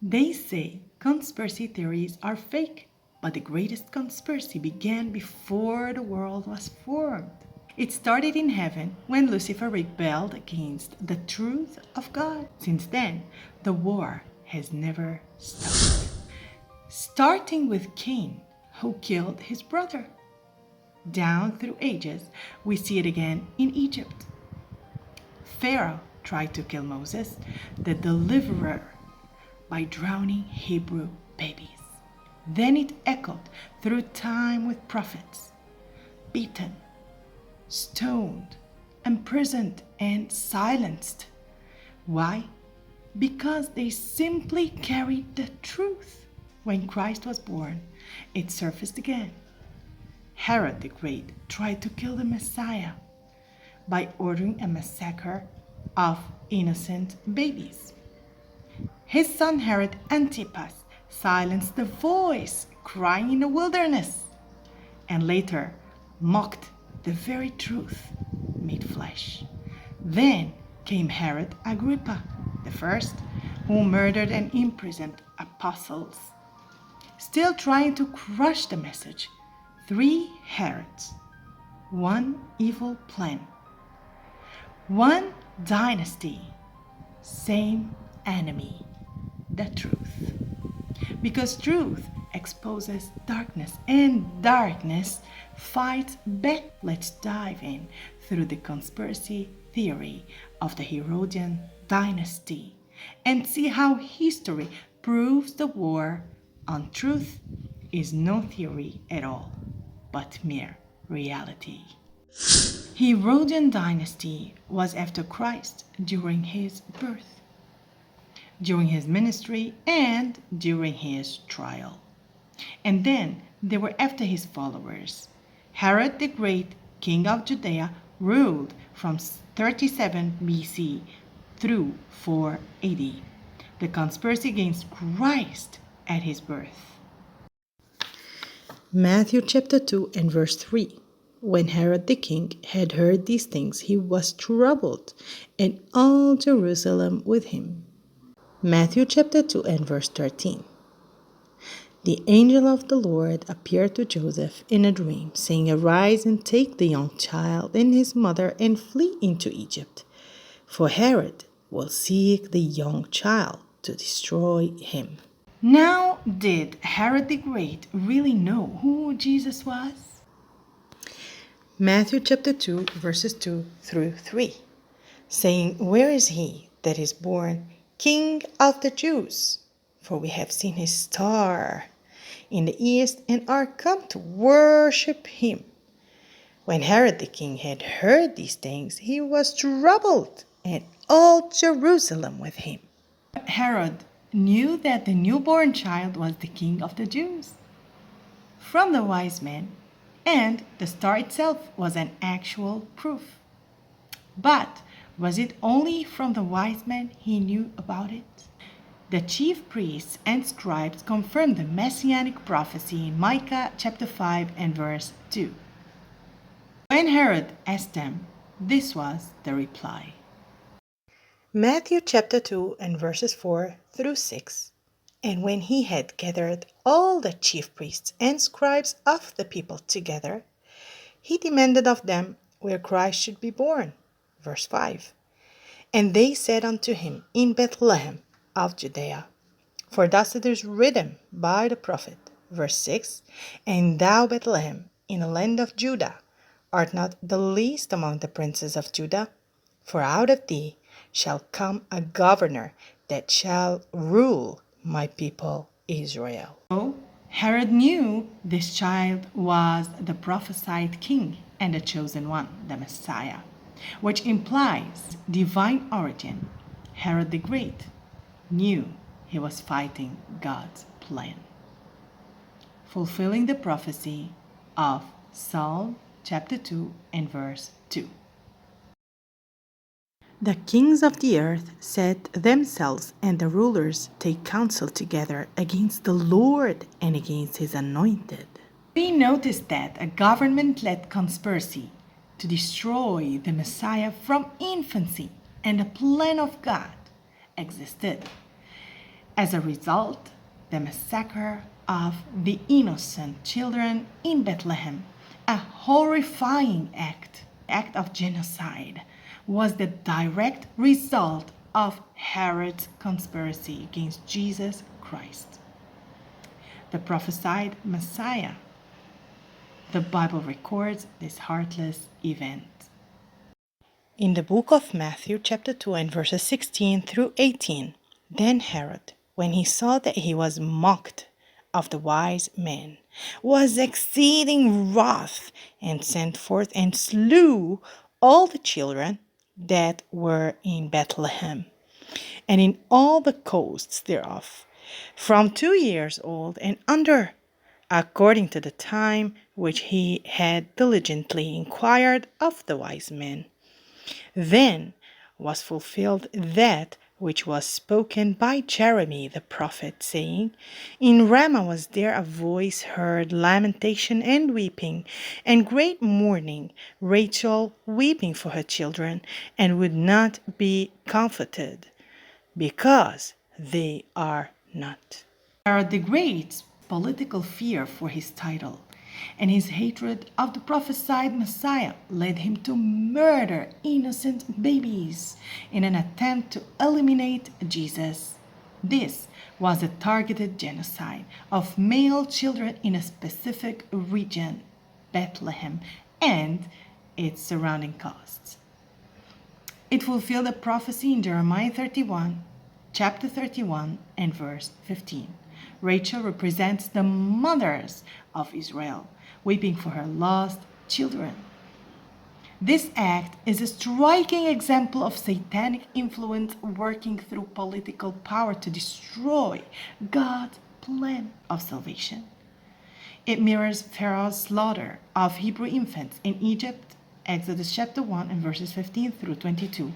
They say conspiracy theories are fake, but the greatest conspiracy began before the world was formed. It started in heaven when Lucifer rebelled against the truth of God. Since then, the war has never stopped. Starting with Cain, who killed his brother. Down through ages, we see it again in Egypt. Pharaoh tried to kill Moses, the deliverer, by drowning Hebrew babies. Then it echoed through time with prophets, beaten, stoned, imprisoned, and silenced. Why? Because they simply carried the truth. When Christ was born, it surfaced again. Herod the Great tried to kill the Messiah by ordering a massacre of innocent babies. His son Herod Antipas silenced the voice crying in the wilderness, and later mocked the very truth made flesh. Then came Herod Agrippa the first, who murdered and imprisoned apostles. Still trying to crush the message, 3 Herods, one evil plan, one dynasty, same enemy, the truth. Because truth exposes darkness and darkness fights back. Let's dive in through the conspiracy theory of the Herodian dynasty and see how history proves the war on truth is no theory at all, but mere reality. Herodian dynasty was after Christ during his birth, during his ministry, and during his trial. And then they were after his followers. Herod the Great, king of Judea, ruled from 37 BC through 4 AD. The conspiracy against Christ at his birth. Matthew chapter 2 and verse 3. When Herod the king had heard these things, he was troubled, and all Jerusalem with him. Matthew chapter 2 and verse 13. The angel of the Lord appeared to Joseph in a dream, saying, Arise and take the young child and his mother and flee into Egypt, for Herod will seek the young child to destroy him. Now, did Herod the Great really know who Jesus was? Matthew chapter 2, verses 2 through 3, saying, Where is he that is born King of the Jews? For we have seen his star in the east and are come to worship him. When Herod the king had heard these things, he was troubled, and all Jerusalem with him. Herod knew that the newborn child was the king of the Jews from the wise men, and the star itself was an actual proof. But was it only from the wise men he knew about it? The chief priests and scribes confirmed the messianic prophecy in Micah chapter 5 and verse 2. When Herod asked them, this was the reply. Matthew chapter 2 and verses 4 through 6. And when he had gathered all the chief priests and scribes of the people together, he demanded of them where Christ should be born. Verse 5. And they said unto him, In Bethlehem of Judea, for thus it is written by the prophet. Verse 6. And thou, Bethlehem, in the land of Judah, art not the least among the princes of Judah, for out of thee shall come a governor that shall rule my people Israel. So Herod knew this child was the prophesied king and the chosen one, the Messiah, which implies divine origin. Herod the Great knew he was fighting God's plan, fulfilling the prophecy of Psalm chapter 2 and verse 2. The kings of the earth set themselves, and the rulers take counsel together against the Lord and against his anointed. We notice that a government-led conspiracy to destroy the Messiah from infancy and the plan of God existed. As a result, the massacre of the innocent children in Bethlehem, a horrifying act of genocide, was the direct result of Herod's conspiracy against Jesus Christ, the prophesied Messiah. The Bible records this heartless event. In the book of Matthew, chapter 2, and verses 16 through 18, then Herod, when he saw that he was mocked of the wise men, was exceeding wroth, and sent forth and slew all the children that were in Bethlehem, and in all the coasts thereof, from 2 years old and under, according to the time which he had diligently inquired of the wise men. Then was fulfilled that which was spoken by Jeremy the prophet, saying, In Ramah was there a voice heard, lamentation and weeping, and great mourning, Rachel weeping for her children, and would not be comforted, because they are not. Herod the Great's political fear for his title and his hatred of the prophesied Messiah led him to murder innocent babies in an attempt to eliminate Jesus. This was a targeted genocide of male children in a specific region, Bethlehem, and its surrounding coasts. It fulfilled a prophecy in Jeremiah 31, chapter 31, and verse 15. Rachel represents the mothers of Israel, weeping for her lost children. This act is a striking example of satanic influence working through political power to destroy God's plan of salvation. It mirrors Pharaoh's slaughter of Hebrew infants in Egypt, Exodus chapter 1 and verses 15 through 22,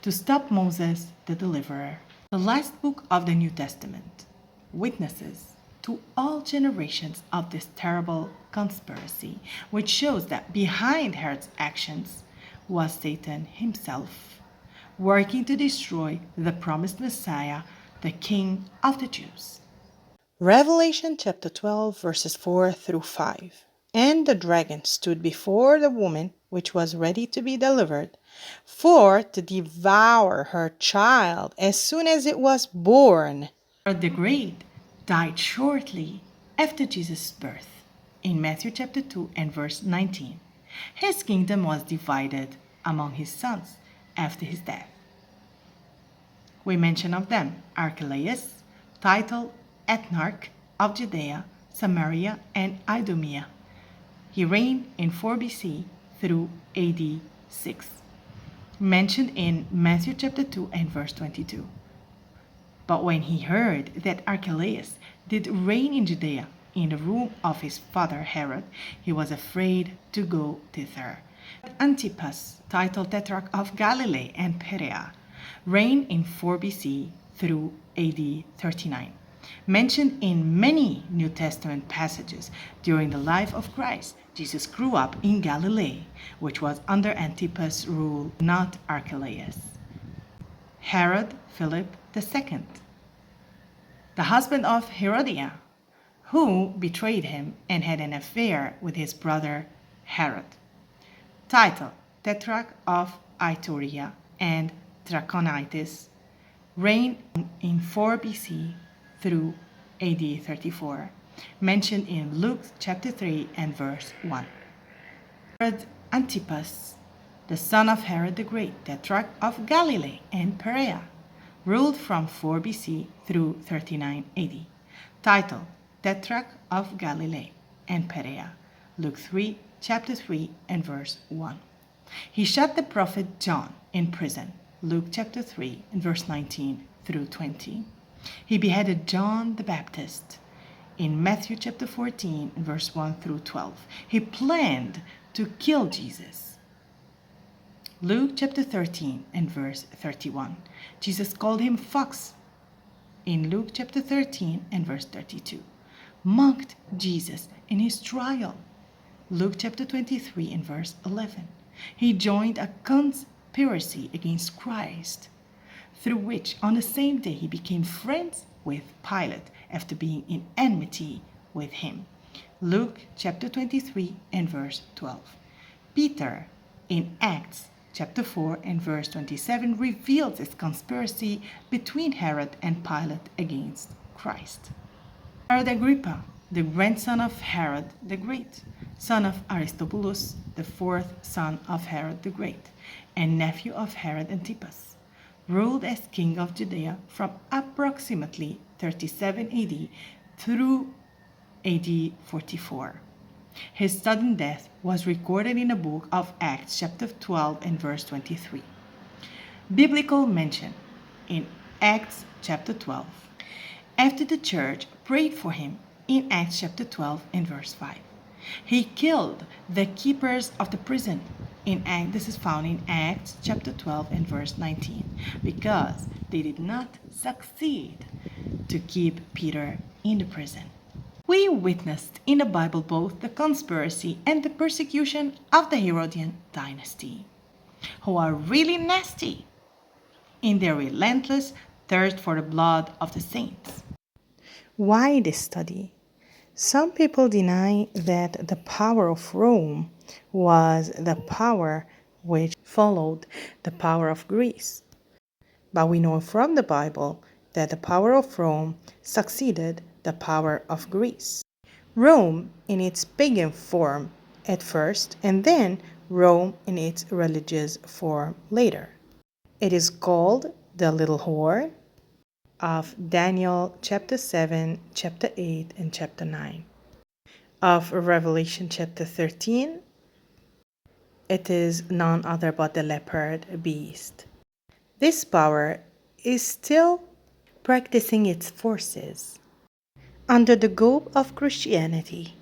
to stop Moses, the deliverer. The last book of the New Testament witnesses to all generations of this terrible conspiracy, which shows that behind Herod's actions was Satan himself, working to destroy the promised Messiah, the King of the Jews. Revelation chapter 12, verses 4 through 5. And the dragon stood before the woman which was ready to be delivered, for to devour her child as soon as it was born. Herod the Great died shortly after Jesus' birth, in Matthew chapter 2 and verse 19. His kingdom was divided among his sons after his death. We mention of them Archelaus, titled Ethnarch of Judea, Samaria, and Idumea. He reigned in 4 BC through AD 6, mentioned in Matthew chapter 2 and verse 22. But when he heard that Archelaus did reign in Judea in the room of his father Herod, he was afraid to go thither. Antipas, titled Tetrarch of Galilee and Perea, reigned in 4 BC through AD 39. Mentioned in many New Testament passages during the life of Christ, Jesus grew up in Galilee, which was under Antipas' rule, not Archelaus. Herod Philip II, the husband of Herodias, who betrayed him and had an affair with his brother Herod. Title: Tetrarch of Iturea and Trachonitis, reigned in 4 BC through AD 34, mentioned in Luke chapter 3 and verse 1. Herod Antipas, the son of Herod the Great, Tetrarch of Galilee and Perea, ruled from 4 BC through 39 AD. Title: Tetrarch of Galilee and Perea, Luke 3, chapter 3 and verse 1. He shut the prophet John in prison, Luke chapter 3 and verse 19 through 20. He beheaded John the Baptist in Matthew chapter 14 and verse 1 through 12. He planned to kill Jesus. Luke chapter 13 and verse 31. Jesus called him fox in Luke chapter 13 and verse 32. Mocked Jesus in his trial. Luke chapter 23 and verse 11. He joined a conspiracy against Christ, through which on the same day he became friends with Pilate after being in enmity with him. Luke chapter 23 and verse 12. Peter in Acts chapter 4 and verse 27 reveals this conspiracy between Herod and Pilate against Christ. Herod Agrippa, the grandson of Herod the Great, son of Aristobulus, the fourth son of Herod the Great, and nephew of Herod Antipas, ruled as king of Judea from approximately 37 AD through AD 44. His sudden death was recorded in the book of Acts chapter 12 and verse 23. Biblical mention in Acts chapter 12. After the church prayed for him in Acts chapter 12 and verse 5. He killed the keepers of the prison. This is found in Acts chapter 12 and verse 19, because they did not succeed to keep Peter in the prison. We witnessed in the Bible both the conspiracy and the persecution of the Herodian dynasty, who are really nasty in their relentless thirst for the blood of the saints. Why this study? Some people deny that the power of Rome was the power which followed the power of Greece. But we know from the Bible that the power of Rome succeeded the power of Greece. Rome in its pagan form at first, and then Rome in its religious form later. It is called the little whore of Daniel chapter 7, chapter 8, and chapter 9. Of Revelation chapter 13, it is none other but the leopard beast. This power is still practicing its forces under the goat of Christianity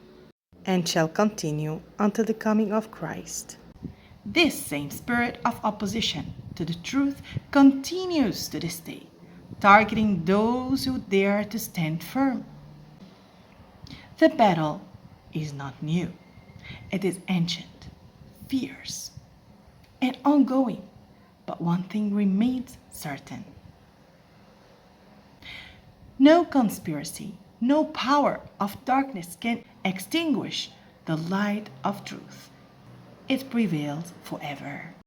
and shall continue until the coming of Christ. This same spirit of opposition to the truth continues to this day, targeting those who dare to stand firm. The battle is not new. It is ancient, fierce, and ongoing, but one thing remains certain. No conspiracy, no power of darkness can extinguish the light of truth. It prevails forever.